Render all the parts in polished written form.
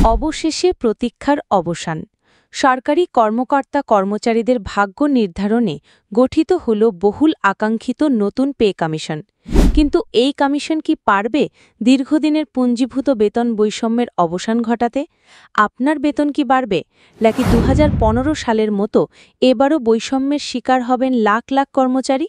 অবশেষে প্রতীক্ষার অবসান। সরকারি কর্মকর্তা কর্মচারীদের ভাগ্য নির্ধারণে গঠিত হল বহুল আকাঙ্ক্ষিত নতুন পে কমিশন। কিন্তু এই কমিশন কি পারবে দীর্ঘদিনের পুঞ্জীভূত বেতন বৈষম্যের অবসান ঘটাতে? আপনার বেতন কি বাড়বে, নাকি 2015 সালের মতো এবারও বৈষম্যের শিকার হবেন লাখ লাখ কর্মচারী?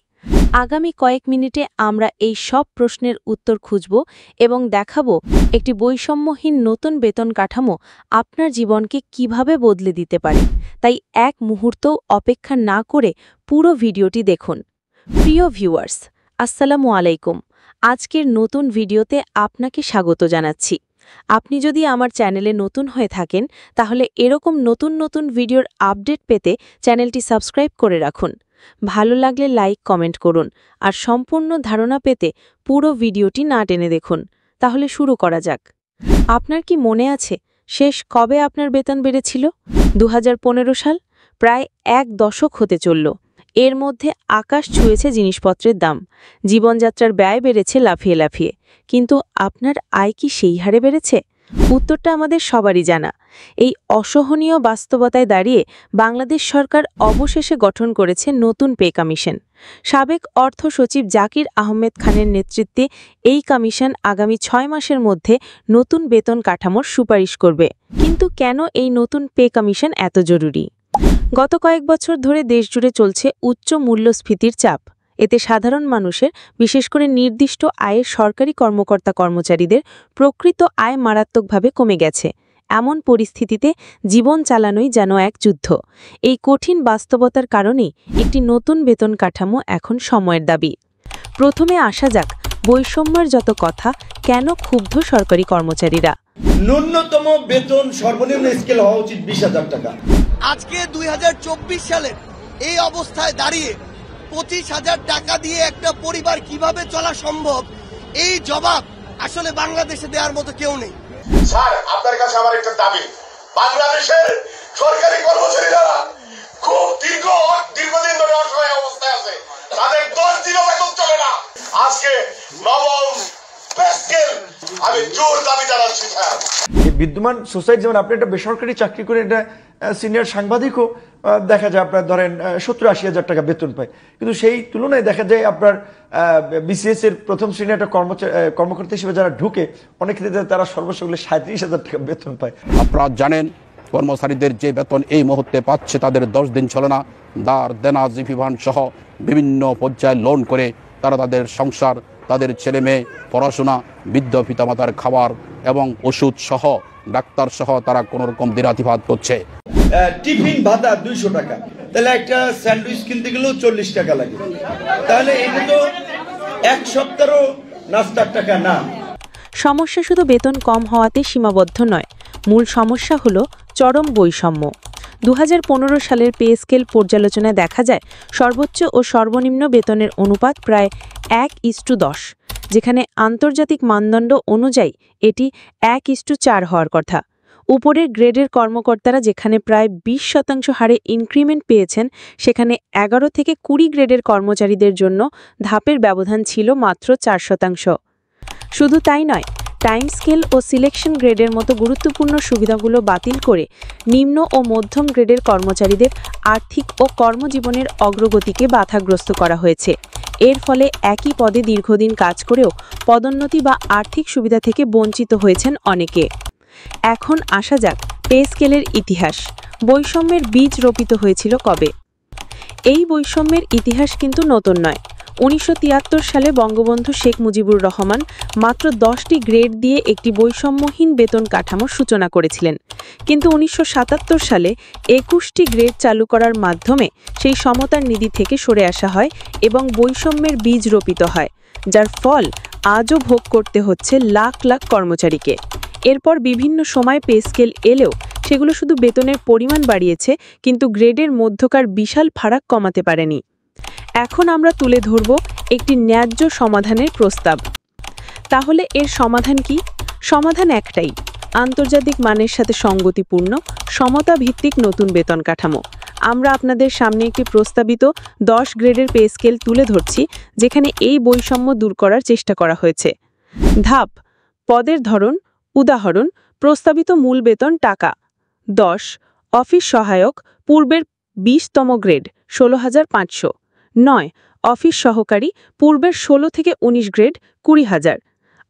আগামী কয়েক মিনিটে আমরা এই সব প্রশ্নের উত্তর খুঁজব এবং দেখাব একটি বৈষম্যহীন নতুন বেতন কাঠামো আপনার জীবনকে কিভাবে বদলে দিতে পারে। তাই এক মুহূর্তও অপেক্ষা না করে পুরো ভিডিওটি দেখুন। প্রিয় ভিউয়ার্স, আসসালামু আলাইকুম। আজকের নতুন ভিডিওতে আপনাকে স্বাগত জানাচ্ছি। আপনি যদি আমার চ্যানেলে নতুন হয়ে থাকেন তাহলে এরকম নতুন নতুন ভিডিওর আপডেট পেতে চ্যানেলটি সাবস্ক্রাইব করে রাখুন। ভালো লাগলে লাইক কমেন্ট করুন আর সম্পূর্ণ ধারণা পেতে পুরো ভিডিওটি না টেনে দেখুন। তাহলে শুরু করা যাক। আপনার কি মনে আছে শেষ কবে আপনার বেতন বেড়েছিল? 2015 সাল? প্রায় এক দশক হতে চলল। এর মধ্যে আকাশ ছুঁয়েছে জিনিসপত্রের দাম, জীবনযাত্রার ব্যয় বেড়েছে লাফিয়ে লাফিয়ে। কিন্তু আপনার আয় কি সেই হারে বেড়েছে? উত্তরটা আমাদের সবারই জানা। এই অসহনীয় বাস্তবতায় দাঁড়িয়ে বাংলাদেশ সরকার অবশেষে গঠন করেছে নতুন পে কমিশন। সাবেক অর্থ সচিব জাকির আহমেদ খানের নেতৃত্বে এই কমিশন আগামী 6 মাসের মধ্যে নতুন বেতন কাঠামোর সুপারিশ করবে। কিন্তু কেন এই নতুন পে কমিশন এত জরুরি? গত কয়েক বছর ধরে দেশজুড়ে চলছে উচ্চ মূল্যস্ফীতির চাপ। এতে সাধারণ মানুষের, বিশেষ করে নির্দিষ্ট আয়ের সরকারি কর্মকর্তা কর্মচারীদের প্রকৃত আয় মারাত্মকভাবে কমে গেছে। এমন পরিস্থিতিতে জীবন চালানোই যেন এক যুদ্ধ। এই কঠিন বাস্তবতার কারণেই একটি নতুন বেতন কাঠামো এখন সময়ের দাবি। প্রথমে আসা যাক বৈষম্যের যত কথা, কেন ক্ষুব্ধ সরকারি কর্মচারীরা। ন্যূনতম বেতন সর্বনিম্ন স্কেল হওয়া উচিত 20,000 টাকা। আজকে 2024 সালের এই অবস্থায় দাঁড়িয়ে 25,000 টাকা দিয়ে একটা পরিবার কিভাবে চলা সম্ভব, এই জবাব আসলে বাংলাদেশে দেওয়ার মতো কেউ নেই। স্যার, আপনার কাছে আমার একটা দাবি, বাংলাদেশের সরকারি কর্মচারীরা খুব দীর্ঘদিন ধরে অসহায় অবস্থায় আছে। তাদের 10 দিনও বেতন চলে না। আজকে নবম পে স্কেল আমি জোর দাবি জানাচ্ছি স্যার। এই বিদ্যমান সোসাইটি, যেমন আপনি একটা বেসরকারি চাকরি করে এটা সিনিয়র সাংবাদিকও দেখা যায় আপনার ধরেন 70-80 হাজার টাকা বেতন পায়, কিন্তু সেই তুলনায় দেখা যায় আপনার বিসিএস এর প্রথম শ্রেণীর একটা কর্মকর্তা হিসেবে যারা ঢুকে, অনেক ক্ষেত্রে তারা সর্বোচ্চ 37,000 টাকা বেতন পায়। আপনারা জানেন কর্মচারীদের যে বেতন এই মুহূর্তে পাচ্ছে তাদের 10 দিন চলে না। দার দেনা জিপিভান সহ বিভিন্ন পর্যায়ে লোন করে তারা তাদের সংসার, তাদের ছেলে মেয়ে পড়াশোনা, বৃদ্ধ পিতামাতার খাবার এবং ওষুধ সহ, ডাক্তার সহ তারা কোনো রকম দিনাতিপাত করছে। টিফিন ভাতা 200 টাকা, তাহলে একটা স্যান্ডউইচ কিনতে গেলেও 40 টাকা লাগে। তাহলে এটা তো এক সপ্তাহেরও নাস্তার টাকা না। সমস্যা শুধু বেতন কম হওয়াতে সীমাবদ্ধ নয়, মূল সমস্যা হলো চরম বৈষম্য। 2015 সালের পে স্কেল পর্যালোচনায় দেখা যায় সর্বোচ্চ ও সর্বনিম্ন বেতনের অনুপাত প্রায় 1:10, যেখানে আন্তর্জাতিক মানদণ্ড অনুযায়ী এটি 1:4 হওয়ার কথা। উপরের গ্রেডের কর্মকর্তারা যেখানে প্রায় 20% হারে ইনক্রিমেন্ট পেয়েছেন, সেখানে 11 থেকে 20 গ্রেডের কর্মচারীদের জন্য ধাপের ব্যবধান ছিল মাত্র 4%। শুধু তাই নয়, টাইম স্কেল ও সিলেকশন গ্রেডের মতো গুরুত্বপূর্ণ সুবিধাগুলো বাতিল করে নিম্ন ও মধ্যম গ্রেডের কর্মচারীদের আর্থিক ও কর্মজীবনের অগ্রগতিকে বাধাগ্রস্ত করা হয়েছে। এর ফলে একই পদে দীর্ঘদিন কাজ করেও পদোন্নতি বা আর্থিক সুবিধা থেকে বঞ্চিত হয়েছেন অনেকে। এখন আসা যাক পে স্কেলের ইতিহাস। বৈষম্যের বীজ রোপিত হয়েছিল কবে? এই বৈষম্যের ইতিহাস কিন্তু নতুন নয়। 1973 সালে বঙ্গবন্ধু শেখ মুজিবুর রহমান মাত্র 10টি গ্রেড দিয়ে একটি বৈষম্যহীন বেতন কাঠামোর সূচনা করেছিলেন। কিন্তু 1977 সালে 21টি গ্রেড চালু করার মাধ্যমে সেই সমতার নীতি থেকে সরে আসা হয় এবং বৈষম্যের বীজ রোপিত হয়, যার ফল আজও ভোগ করতে হচ্ছে লাখ লাখ কর্মচারীকে। এরপর বিভিন্ন সময় পে স্কেল এলেও সেগুলো শুধু বেতনের পরিমাণ বাড়িয়েছে, কিন্তু গ্রেডের মধ্যকার বিশাল ফারাক কমাতে পারেনি। এখন আমরা তুলে ধরব একটি ন্যায্য সমাধানের প্রস্তাব। তাহলে এর সমাধান কি? সমাধান একটাই, আন্তর্জাতিক মানের সাথে সঙ্গতিপূর্ণ সমতা ভিত্তিক নতুন বেতন কাঠামো। আমরা আপনাদের সামনে একটি প্রস্তাবিত 10 গ্রেডের পে স্কেল তুলে ধরছি, যেখানে এই বৈষম্য দূর করার চেষ্টা করা হয়েছে। ধাপ: পদের ধরন উদাহরণ, প্রস্তাবিত মূল বেতন টাকা 10, অফিস সহায়ক পূর্বের 20তম গ্রেড 16,500, 9, অফিস সহকারী পূর্বের 16 থেকে 19 গ্রেড 20,000,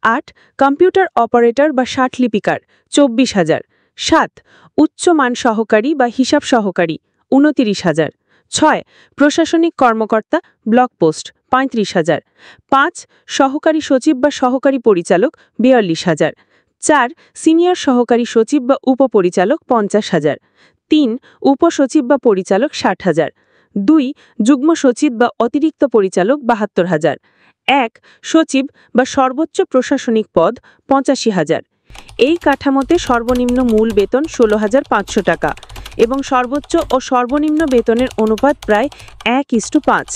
8, কম্পিউটার অপারেটর বা ষাটলিপিকার 24,000, 7, উচ্চ মান সহকারী বা হিসাব সহকারী 29,000, 6, প্রশাসনিক কর্মকর্তা ব্লক পোস্ট 35,000, 5, সহকারী সচিব বা সহকারী পরিচালক 42,000, 4, সিনিয়র সহকারী সচিব বা উপপরিচালক 50,000, 3, উপসচিব বা পরিচালক 60,000, 2, যুগ্ম সচিব বা অতিরিক্ত পরিচালক 72,000, 1, সচিব বা সর্বোচ্চ প্রশাসনিক পদ 85,000। এই কাঠামোতে সর্বনিম্ন মূল বেতন 16,500 টাকা এবং সর্বোচ্চ ও সর্বনিম্ন বেতনের অনুপাত প্রায় 1:5।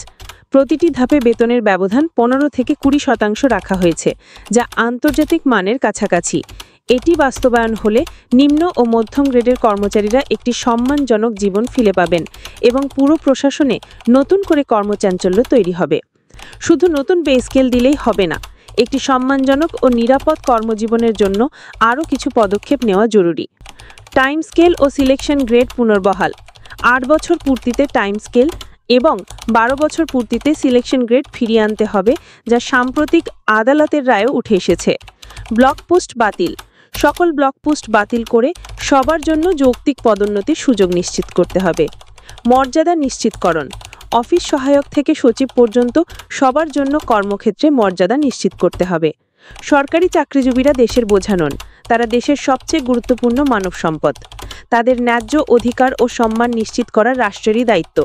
প্রতিটি ধাপে বেতনের ব্যবধান 15 থেকে 20% রাখা হয়েছে, যা আন্তর্জাতিক মানের কাছাকাছি। এটি বাস্তবায়ন হলে নিম্ন ও মধ্যম গ্রেডের কর্মচারীরা একটি সম্মানজনক জীবন ফিরে পাবেন এবং পুরো প্রশাসনে নতুন করে কর্মচাঞ্চল্য তৈরি হবে। শুধু নতুন পে স্কেল দিলেই হবে না, একটি সম্মানজনক ও নিরাপদ কর্মজীবনের জন্য আরও কিছু পদক্ষেপ নেওয়া জরুরি। টাইম স্কেল ও সিলেকশন গ্রেড পুনর্বহাল। 8 বছর পূর্তিতে টাইম স্কেল এবং 12 বছর পূর্তিতে সিলেকশন গ্রেড ফিরিয়ে আনতে হবে, যা সাম্প্রতিক আদালতের রায়েও উঠে এসেছে। ব্লক পোস্ট বাতিল। সকল ব্লক পোস্ট বাতিল করে সবার জন্য যৌক্তিক পদোন্নতির সুযোগ নিশ্চিত করতে হবে। মর্যাদা নিশ্চিতকরণ। অফিস সহায়ক থেকে সচিব পর্যন্ত সবার জন্য কর্মক্ষেত্রে মর্যাদা নিশ্চিত করতে হবে। সরকারি চাকরিজীবীরা দেশের বোঝা নন, তারা দেশের সবচেয়ে গুরুত্বপূর্ণ মানব সম্পদ। তাদের ন্যায্য অধিকার ও সম্মান নিশ্চিত করা রাষ্ট্রেরই দায়িত্ব।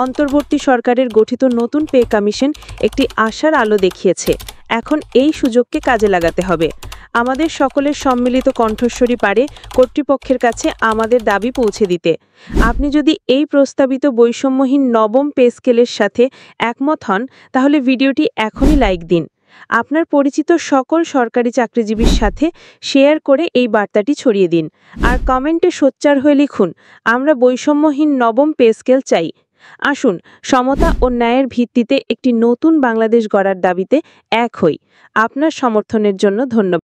অন্তর্বর্তী সরকারের গঠিত নতুন পে কমিশন একটি আশার আলো দেখিয়েছে। এখন এই সুযোগকে কাজে লাগাতে হবে। আমাদের সকলের সম্মিলিত কণ্ঠস্বরই পারে কর্তৃপক্ষের কাছে আমাদের দাবি পৌঁছে দিতে। আপনি যদি এই প্রস্তাবিত বৈষম্যহীন নবম পে স্কেলের সাথে একমত হন, তাহলে ভিডিওটি এখনই লাইক দিন। আপনার পরিচিত সকল সরকারি চাকরিজীবীর সাথে শেয়ার করে এই বার্তাটি ছড়িয়ে দিন। আর কমেন্টে সোচ্চার হয়ে লিখুন, আমরা বৈষম্যহীন নবম পে স্কেল চাই। আসুন সমতা ও ন্যায়ের ভিত্তিতে একটি নতুন বাংলাদেশ গড়ার দাবিতে এক হই। আপনার সমর্থনের জন্য ধন্যবাদ।